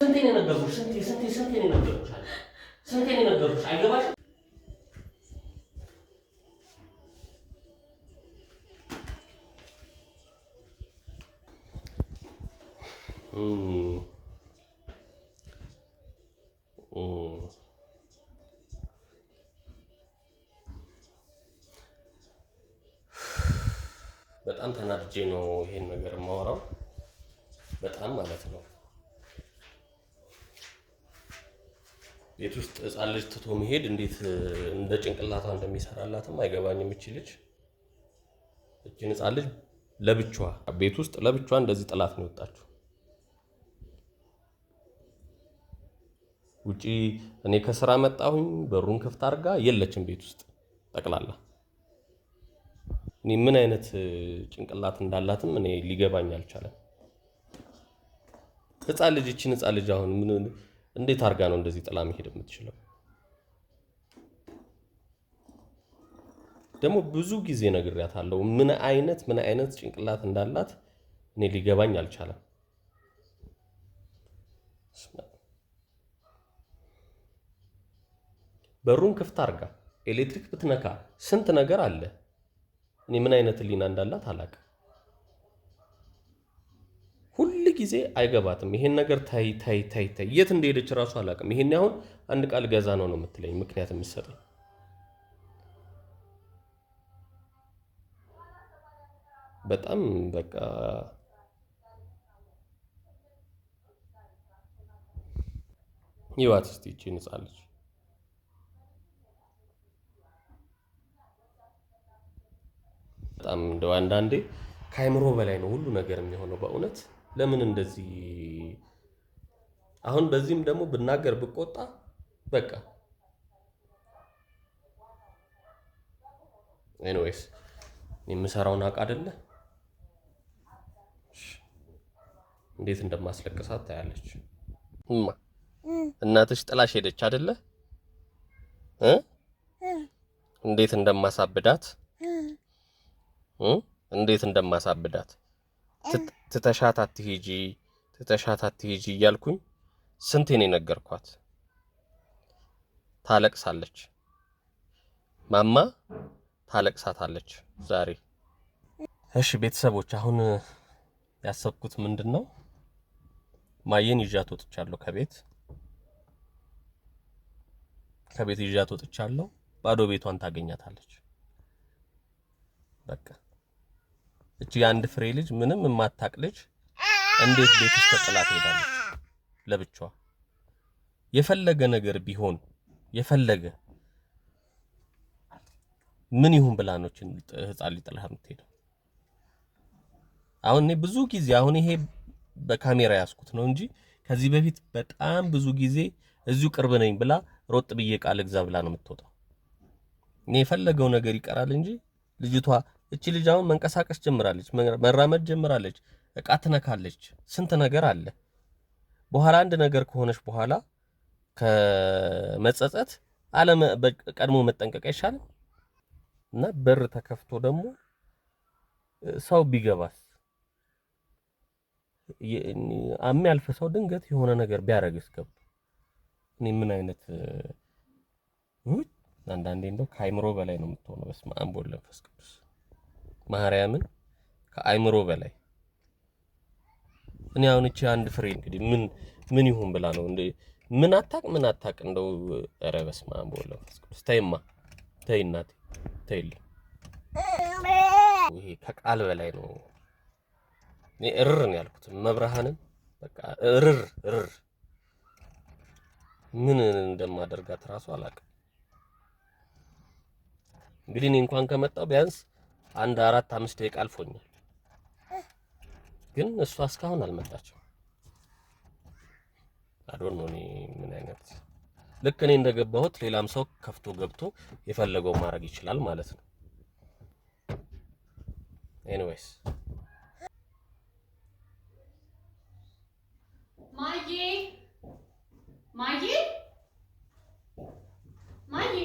ስንቴ ነው ነገርኩሽ? ስንቴ ነው ነገርኩሽ? ስንቴ ነው ነገርኩሽ? አይገባሽም? በጣም ተናድጄ ነው ይሄን ነገር የማወራው። በጣም ማለት ነው። ቤት ውስጥ ሕፃን ልጅ ትቶ መሄድ እንዴት እንደ ጭንቅላቷ እንደሚሰራላትም አይገባኝም። እቺ ልጅ እቺን ሕፃን ልጅ ለብቻዋ ቤት ውስጥ ለብቻዋ እንደዚህ ጥላት ነው የወጣችው። ውጪ እኔ ከስራ መጣሁኝ፣ በሩን ክፍት አድርጋ የለችም ቤት ውስጥ ጠቅላላ። እኔ ምን አይነት ጭንቅላት እንዳላትም እኔ ሊገባኝ አልቻለም። ሕፃን ልጅ እቺን ሕፃን ልጅ አሁን ምን እንዴት አድርጋ ነው እንደዚህ ጥላ መሄድ የምትችለው? ደግሞ ብዙ ጊዜ ነግሬያታለሁ ምን አይነት ጭንቅላት እንዳላት እኔ ሊገባኝ አልቻለም። በሩን ክፍት አድርጋ ኤሌክትሪክ ብትነካ ስንት ነገር አለ። እኔ ምን አይነት ህሊና እንዳላት አላውቅም። ሁሉ ጊዜ አይገባትም ይሄን ነገር ታይ የት እንደሄደች እራሱ አላውቅም። ይሄን አሁን አንድ ቃል ገዛ ነው የምትለኝ ምክንያት የምትሰጠኝ። በጣም በቃ ይዋት እስቲ እቺ ሕፃን ልጅ በጣም እንደው አንዳንዴ ከአይምሮ በላይ ነው ሁሉ ነገር የሚሆነው በእውነት። ለምን እንደዚህ አሁን በዚህም ደግሞ ብናገር ብቆጣ በቃ ኤኒዌይስ የምሰራውን አውቅ አይደለ እንዴት እንደማስለቅሳት ታያለች። እናትሽ ጥላሽ ሄደች አይደለ እንዴት እንደማሳብዳት ትተሻት አትሂጂ እያልኩኝ ስንቴ ነው የነገርኳት። ታለቅሳለች፣ ማማ ታለቅሳታለች ዛሬ። እሺ ቤተሰቦች አሁን ያሰብኩት ምንድነው ማየን ይዣት ወጥቻለሁ። ከቤት ይዣት ወጥቻለሁ። ባዶ ቤቷን ታገኛታለች። በቃ እቺ አንድ ፍሬ ልጅ ምንም የማታቅ ልጅ እንዴት ቤት ውስጥ ተጥላ ትሄዳለች ለብቻዋ? የፈለገ ነገር ቢሆን የፈለገ ምን ይሁን ብላ ነው ሕፃን ሊጥልህ የምትሄደው? አሁን እኔ ብዙ ጊዜ አሁን ይሄ በካሜራ ያስኩት ነው እንጂ ከዚህ በፊት በጣም ብዙ ጊዜ እዚሁ ቅርብ ነኝ ብላ ሮጥ ብዬ ቃል ግዛ ብላ ነው የምትወጣው። እኔ የፈለገው ነገር ይቀራል እንጂ ልጅቷ እቺ ልጅ አሁን መንቀሳቀስ ጀምራለች፣ መራመድ ጀምራለች፣ እቃ ትነካለች፣ ስንት ነገር አለ። በኋላ አንድ ነገር ከሆነች በኋላ ከመጸጸት ቀድሞ መጠንቀቅ አይሻልም? እና በር ተከፍቶ ደግሞ ሰው ቢገባስ የሚያልፍ ሰው ድንገት የሆነ ነገር ቢያረግስ ገብቶ እኔ ምን አይነት አንዳንዴ እንደው ከአይምሮ በላይ ነው የምትሆነው። በስመ አብ ወወልድ ወመንፈስ ቅዱስ ማርያምን ከአይምሮ በላይ። እኔ አሁን እቺ አንድ ፍሬ እንግዲህ ምን ይሁን ብላ ነው እንዴ? ምን አታቅ እንደው ኧረ በስመ አብ ወወልድ ወመንፈስ ቅዱስ። ተይማ ተይ እናቴ ተይልኝ። ይሄ ከቃል በላይ ነው። እኔ እርር ነው ያልኩት መብርሃንን በቃ እርር ምን እንደማደርጋት ራሱ አላውቅም። እንግዲህ እኔ እንኳን ከመጣው ቢያንስ 4-5 ደቂቃ አልፎኛል፣ ግን እሷ እስካሁን አልመጣችም። አዶን ነው እኔ ምን አይነት ልክ እኔ እንደገባሁት ሌላም ሰው ከፍቶ ገብቶ የፈለገው ማድረግ ይችላል ማለት ነው። ኤኒዌይስ ማዬ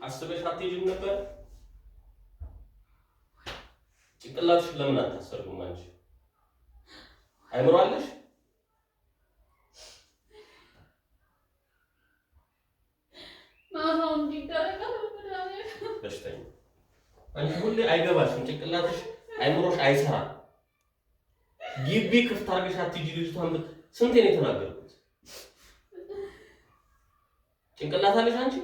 አስበሽ አትሄጂም ነበር? ጭንቅላትሽ ለምን አታሰርጉም? አንቺ አይምሮ አለሽ? በሽተኛ አንቺ ሁሌ አይገባሽም። ጭንቅላትሽ አይምሮሽ አይሰራም። ግቢ ክፍት አድርገሽ አትሄጂ ልጅቷን። ስንቴ ነው የተናገርኩት? ጭንቅላት አለሽ አንቺ?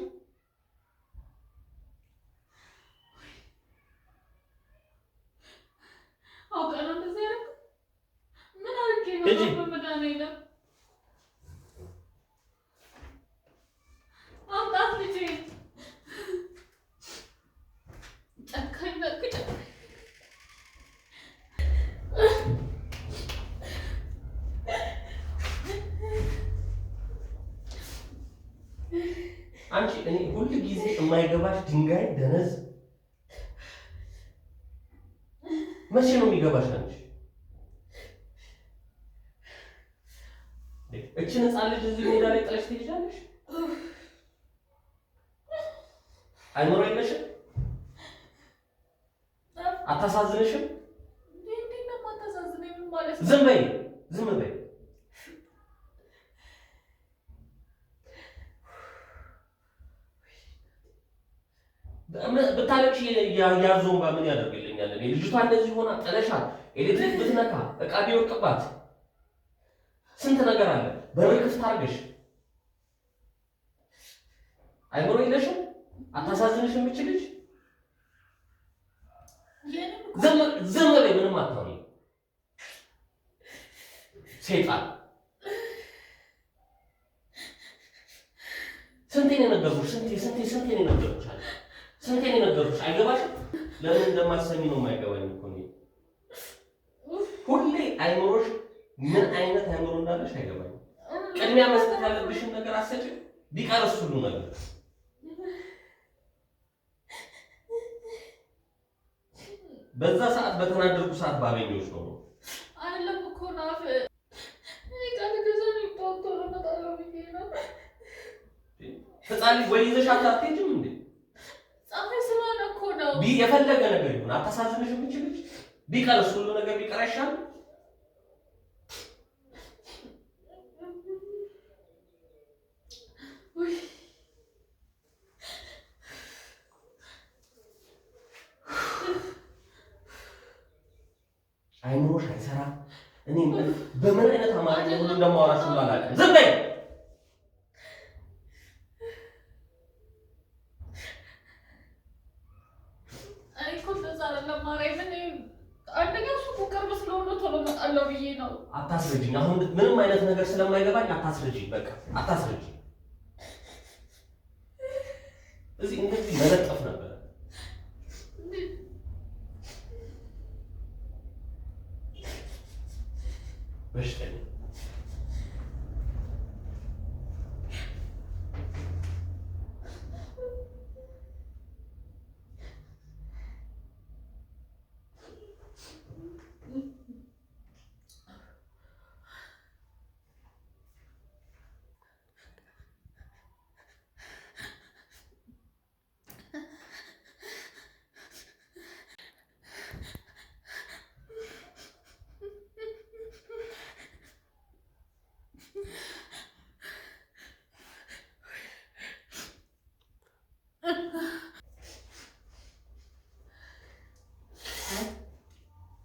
አንቺ እኔ ሁሉ ጊዜ የማይገባሽ ድንጋይ ደነዝ መቼ ነው የሚገባሽ? አንቺ እቺን ህፃን ልጅ እዚህ ሜዳ ላይ ጥለሽ ትሄጃለሽ? አይኖር የለሽም? አታሳዝንሽም? ዝም በይ፣ ዝም በይ። ብታለቅሽ ያዞንባ ምን ያደርግልኛል? እኔ ልጅቷ እንደዚህ ሆና ጥለሻት ኤሌክትሪክ ብትነካ እቃ ቢወድቅባት ስንት ነገር አለ። በር ክፍት አድርገሽ አይምሮ የለሽም? አታሳዝንሽም? እች ልጅ ዝም በይ፣ ምንም አታውሪ። ሴጣን ስንቴ ነው የነገርኩሽ? ስንቴ ነው የነገርኩሽ? ስንቴ ነው የነገርኩሽ? አይገባሽም? ለምን እንደማትሰሚ ነው የማይገባኝ እኮ ነው። ሁሌ አይምሮሽ ምን አይነት አይምሮ እንዳለሽ አይገባኝም። ቅድሚያ መስጠት ያለብሽን ነገር አሰጪ። ቢቀርስ ሁሉ ነገር በዛ ሰዓት በተናደርኩ ሰዓት ባገኘሁሽ ነው አይደለም እኮ ናፍ እኔ ቃል ገዛኝ ዶክተር መጣለው ብዬ ነው። ህፃን ወይ ይዘሻት አትሄጂም እንዴ? ጻፈኝ ስለሆነ እኮ ነው። የፈለገ ነገር ይሁን አታሳዝንሽም? እንችልሽ ቢቀርስ ሁሉ ነገር ቢቀር አይሻልም? አይምሮሽ አይሰራም። እኔ በምን አይነት አማርኛ ሁሉ እንደማወራሽ ሁሉ አላውቅም። ዝም በይ። አይ እኮ እንደዛ አይደለም ማርያምን። አንደኛ እሱ ቅርብ ስለሆነ ቶሎ እመጣለሁ ብዬ ነው። አታስረጂኝ። አሁን ምንም አይነት ነገር ስለማይገባኝ አታስረጂኝ። በቃ አታስረጂኝ። እዚህ እንደዚህ መለጠፍ ነበር። በሽተኛ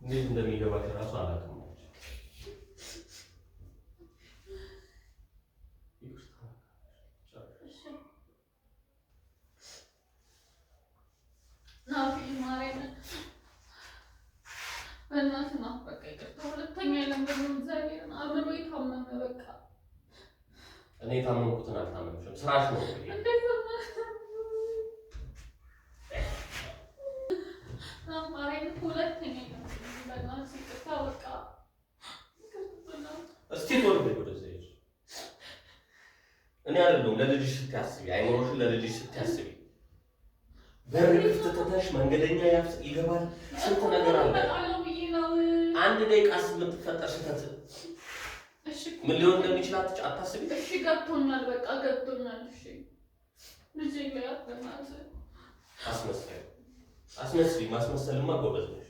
እንዴት እንደሚገባሽ እራሱ አላውቅም። እኔ ታመምኩትን አልታመምሽም። ስራሽ ነው እንዴ? አማራኝ ሁለተኛ ነው። በእናትህ ይቅርታ በቃ እስቲ ወርድ ወደዚህ እኔ አይደለሁም ለልጅሽ ስትያስቢ አይምሮሽን ለልጅሽ ስትያስቢ በር ክፍት ትተሽ መንገደኛ ይገባል። ስንት ነገር አለ። አንድ ደቂቃስ የምትፈጠር ስህተት ምን ሊሆን እንደሚችል አታስቢ። እሺ ገብቶኛል፣ በቃ ገብቶኛል። እሺ ልጄ ላይ አትበናት። አስመስይ ማስመሰልማ ጎበዝ ነሽ።